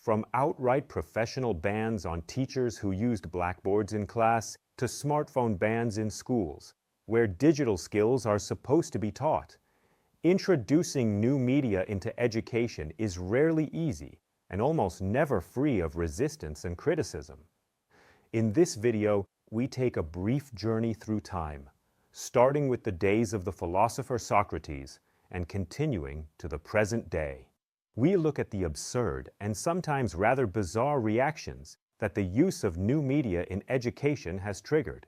From outright professional bans on teachers who used blackboards in class to smartphone bans in schools, where digital skills are supposed to be taught. Introducing new media into education is rarely easy and almost never free of resistance and criticism. In this video, we take a brief journey through time, starting with the days of the philosopher Socrates and continuing to the present day. We look at the absurd and sometimes rather bizarre reactions that the use of new media in education has triggered.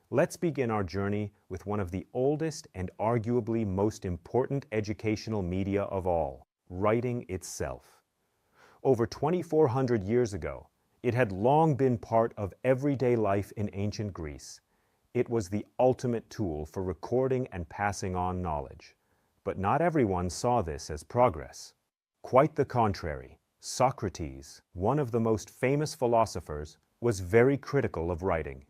Let's begin our journey with one of the oldest and arguably most important educational media of all, writing itself. Over 2,400 years ago, it had long been part of everyday life in ancient Greece. It was the ultimate tool for recording and passing on knowledge. But not everyone saw this as progress. Quite the contrary. Socrates, one of the most famous philosophers, was very critical of writing.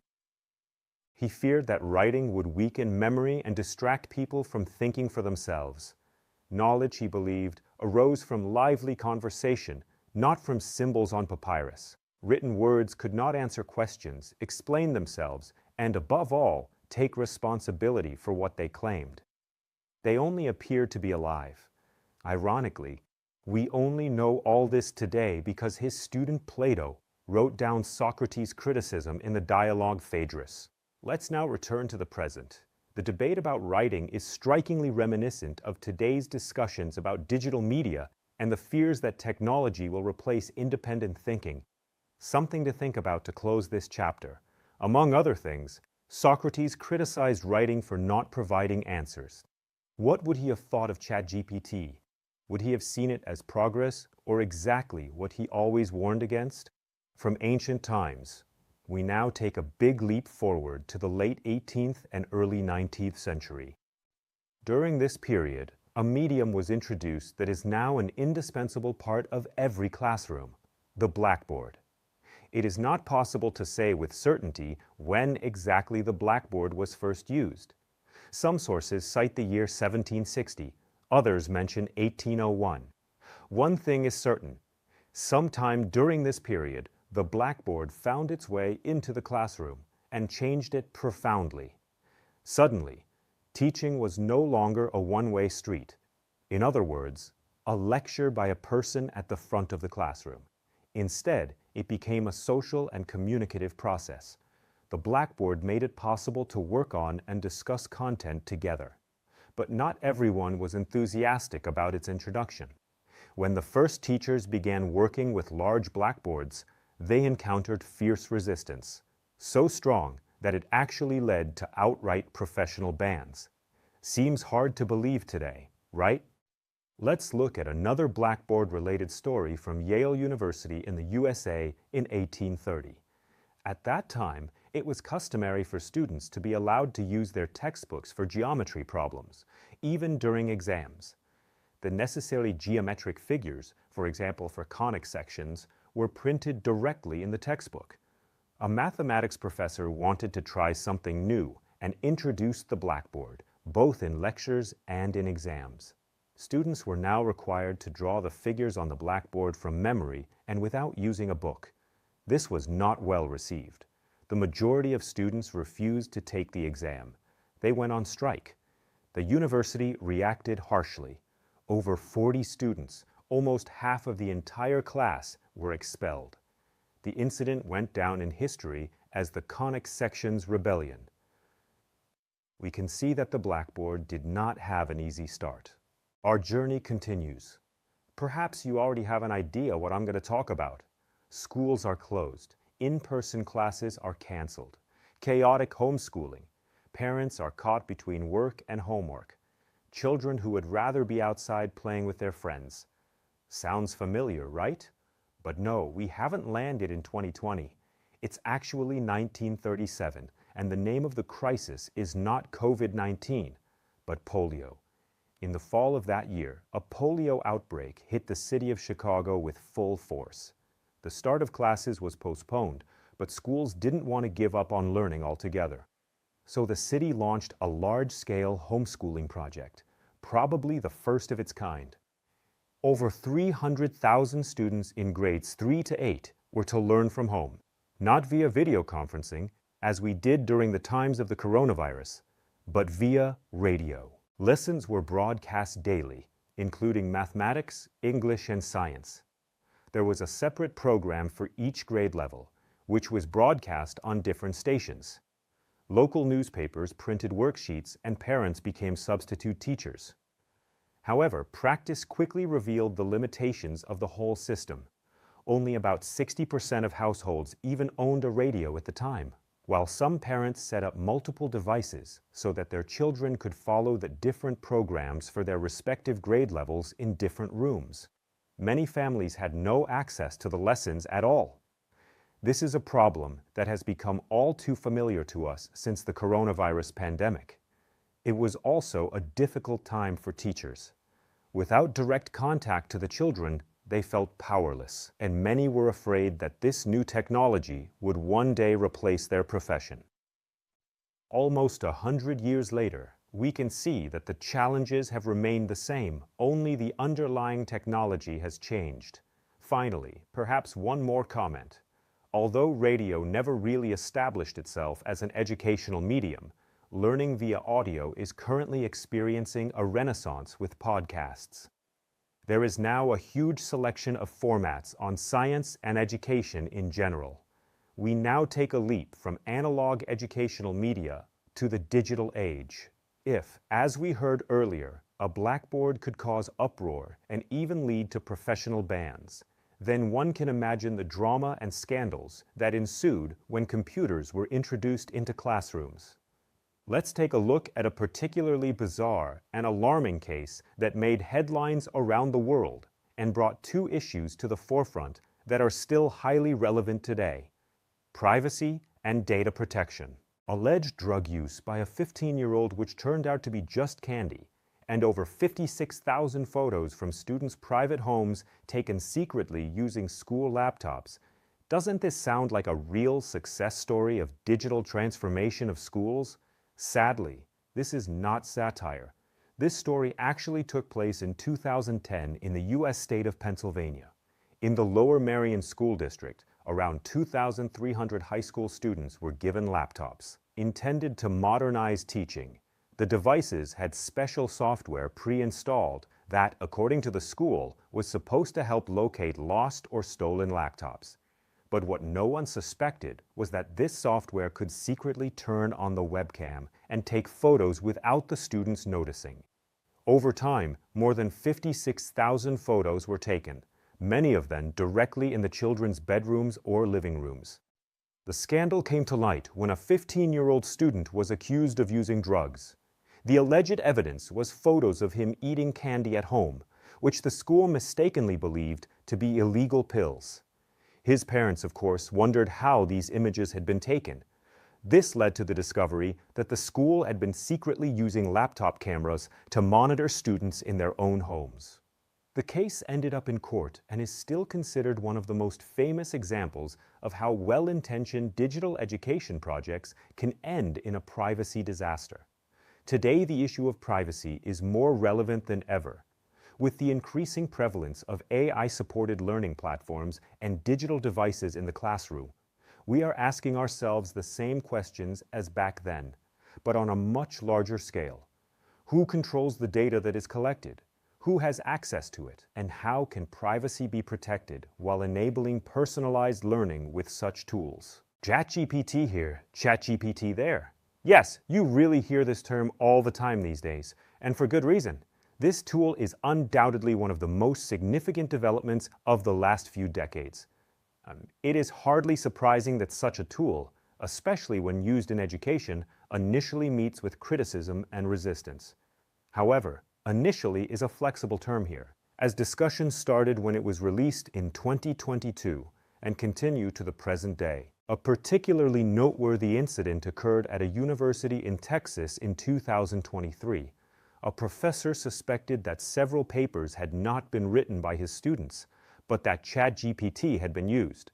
He feared that writing would weaken memory and distract people from thinking for themselves. Knowledge, he believed, arose from lively conversation, not from symbols on papyrus. Written words could not answer questions, explain themselves, and above all, take responsibility for what they claimed. They only appeared to be alive. Ironically, we only know all this today because his student Plato wrote down Socrates' criticism in the dialogue Phaedrus. Let's now return to the present. The debate about writing is strikingly reminiscent of today's discussions about digital media and the fears that technology will replace independent thinking. Something to think about to close this chapter. Among other things, Socrates criticized writing for not providing answers. What would he have thought of ChatGPT? Would he have seen it as progress or exactly what he always warned against? From ancient times, we now take a big leap forward to the late 18th and early 19th century. During this period, a medium was introduced that is now an indispensable part of every classroom, the blackboard. It is not possible to say with certainty when exactly the blackboard was first used. Some sources cite the year 1760, others mention 1801. One thing is certain, sometime during this period, the blackboard found its way into the classroom and changed it profoundly. Suddenly, teaching was no longer a one-way street. In other words, a lecture by a person at the front of the classroom. Instead, it became a social and communicative process. The blackboard made it possible to work on and discuss content together. But not everyone was enthusiastic about its introduction. When the first teachers began working with large blackboards, they encountered fierce resistance, so strong that it actually led to outright professional bans. Seems hard to believe today, right? Let's look at another blackboard-related story from Yale University in the USA in 1830. At that time, it was customary for students to be allowed to use their textbooks for geometry problems, even during exams. The necessary geometric figures, for example for conic sections, were printed directly in the textbook. A mathematics professor wanted to try something new and introduced the blackboard, both in lectures and in exams. Students were now required to draw the figures on the blackboard from memory and without using a book. This was not well received. The majority of students refused to take the exam. They went on strike. The university reacted harshly. Over 40 students, almost half of the entire class, were expelled. The incident went down in history as the Conic Sections Rebellion. We can see that the blackboard did not have an easy start. Our journey continues. Perhaps you already have an idea what I'm going to talk about. Schools are closed. In-person classes are canceled. Chaotic homeschooling. Parents are caught between work and homework. Children who would rather be outside playing with their friends. Sounds familiar, right? But no, we haven't landed in 2020. It's actually 1937, and the name of the crisis is not COVID-19, but polio. In the fall of that year, a polio outbreak hit the city of Chicago with full force. The start of classes was postponed, but schools didn't want to give up on learning altogether. So the city launched a large-scale homeschooling project, probably the first of its kind. Over 300,000 students in grades 3 to 8 were to learn from home, not via video conferencing, as we did during the times of the coronavirus, but via radio. Lessons were broadcast daily, including mathematics, English, and science. There was a separate program for each grade level, which was broadcast on different stations. Local newspapers printed worksheets and parents became substitute teachers. However, practice quickly revealed the limitations of the whole system. Only about 60% of households even owned a radio at the time, while some parents set up multiple devices so that their children could follow the different programs for their respective grade levels in different rooms. Many families had no access to the lessons at all. This is a problem that has become all too familiar to us since the coronavirus pandemic. It was also a difficult time for teachers. Without direct contact to the children, they felt powerless, and many were afraid that this new technology would one day replace their profession. Almost 100 years later, we can see that the challenges have remained the same, only the underlying technology has changed. Finally, perhaps one more comment. Although radio never really established itself as an educational medium, learning via audio is currently experiencing a renaissance with podcasts. There is now a huge selection of formats on science and education in general. We now take a leap from analog educational media to the digital age. If, as we heard earlier, a blackboard could cause uproar and even lead to professional bans, then one can imagine the drama and scandals that ensued when computers were introduced into classrooms. Let's take a look at a particularly bizarre and alarming case that made headlines around the world and brought two issues to the forefront that are still highly relevant today: privacy and data protection. Alleged drug use by a 15-year-old which turned out to be just candy, and over 56,000 photos from students' private homes taken secretly using school laptops. Doesn't this sound like a real success story of digital transformation of schools? Sadly, this is not satire. This story actually took place in 2010 in the U.S. state of Pennsylvania. In the Lower Merion School District, around 2,300 high school students were given laptops. Intended to modernize teaching, the devices had special software pre-installed that, according to the school, was supposed to help locate lost or stolen laptops. But what no one suspected was that this software could secretly turn on the webcam and take photos without the students noticing. Over time, more than 56,000 photos were taken, many of them directly in the children's bedrooms or living rooms. The scandal came to light when a 15-year-old student was accused of using drugs. The alleged evidence was photos of him eating candy at home, which the school mistakenly believed to be illegal pills. His parents, of course, wondered how these images had been taken. This led to the discovery that the school had been secretly using laptop cameras to monitor students in their own homes. The case ended up in court and is still considered one of the most famous examples of how well-intentioned digital education projects can end in a privacy disaster. Today, the issue of privacy is more relevant than ever. With the increasing prevalence of AI-supported learning platforms and digital devices in the classroom, we are asking ourselves the same questions as back then, but on a much larger scale. Who controls the data that is collected? Who has access to it? And how can privacy be protected while enabling personalized learning with such tools? ChatGPT here, ChatGPT there. Yes, you really hear this term all the time these days, and for good reason. This tool is undoubtedly one of the most significant developments of the last few decades. It is hardly surprising that such a tool, especially when used in education, initially meets with criticism and resistance. However, initially is a flexible term here, as discussions started when it was released in 2022 and continue to the present day. A particularly noteworthy incident occurred at a university in Texas in 2023. A professor suspected that several papers had not been written by his students, but that ChatGPT had been used.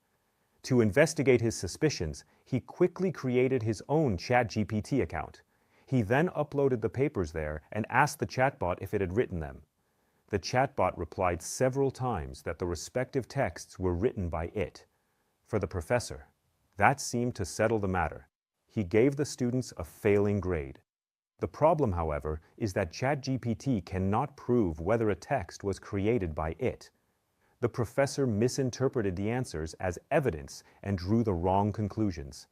To investigate his suspicions, he quickly created his own ChatGPT account. He then uploaded the papers there and asked the chatbot if it had written them. The chatbot replied several times that the respective texts were written by it. For the professor, that seemed to settle the matter. He gave the students a failing grade. The problem, however, is that ChatGPT cannot prove whether a text was created by it. The professor misinterpreted the answers as evidence and drew the wrong conclusions.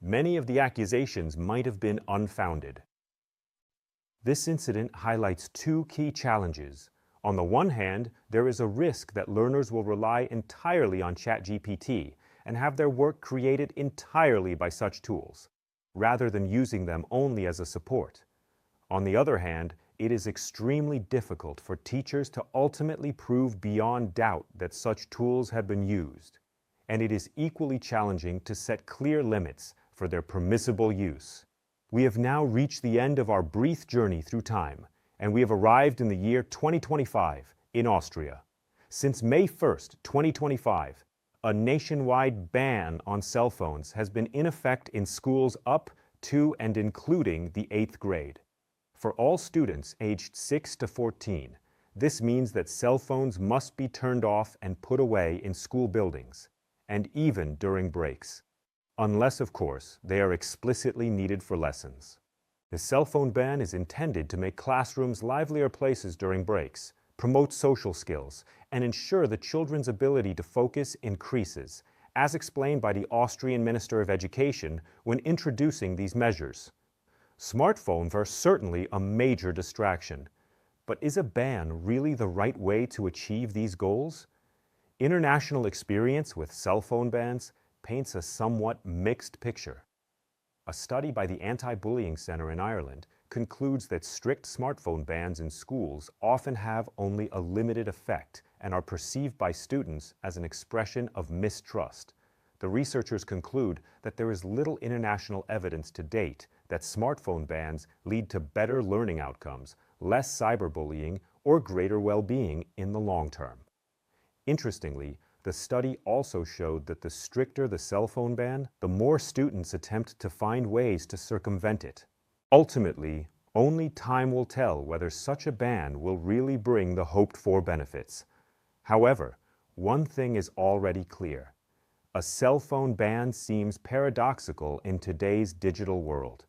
Many of the accusations might have been unfounded. This incident highlights two key challenges. On the one hand, there is a risk that learners will rely entirely on ChatGPT and have their work created entirely by such tools, rather than using them only as a support. On the other hand, it is extremely difficult for teachers to ultimately prove beyond doubt that such tools have been used, and it is equally challenging to set clear limits for their permissible use. We have now reached the end of our brief journey through time, and we have arrived in the year 2025 in Austria. Since May 1st, 2025, a nationwide ban on cell phones has been in effect in schools up to and including the 8th grade. For all students aged 6 to 14, this means that cell phones must be turned off and put away in school buildings, and even during breaks. Unless, of course, they are explicitly needed for lessons. The cell phone ban is intended to make classrooms livelier places during breaks, promote social skills, and ensure that children's ability to focus increases, as explained by the Austrian Minister of Education when introducing these measures. Smartphones are certainly a major distraction, but is a ban really the right way to achieve these goals? International experience with cell phone bans paints a somewhat mixed picture. A study by the Anti-Bullying Centre in Ireland concludes that strict smartphone bans in schools often have only a limited effect and are perceived by students as an expression of mistrust. The researchers conclude that there is little international evidence to date that smartphone bans lead to better learning outcomes, less cyberbullying, or greater well-being in the long term. Interestingly, the study also showed that the stricter the cell phone ban, the more students attempt to find ways to circumvent it. Ultimately, only time will tell whether such a ban will really bring the hoped-for benefits. However, one thing is already clear. A cell phone ban seems paradoxical in today's digital world.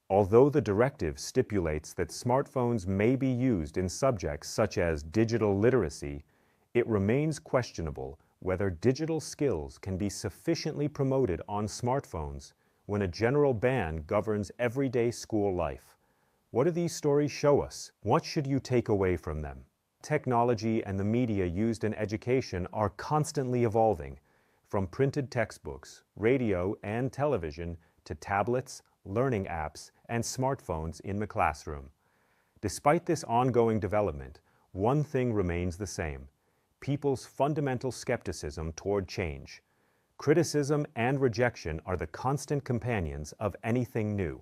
Although the directive stipulates that smartphones may be used in subjects such as digital literacy, it remains questionable whether digital skills can be sufficiently promoted on smartphones when a general ban governs everyday school life. What do these stories show us? What should you take away from them? Technology and the media used in education are constantly evolving, from printed textbooks, radio and television, to tablets, learning apps, and smartphones in the classroom. Despite this ongoing development, one thing remains the same: people's fundamental skepticism toward change. Criticism and rejection are the constant companions of anything new.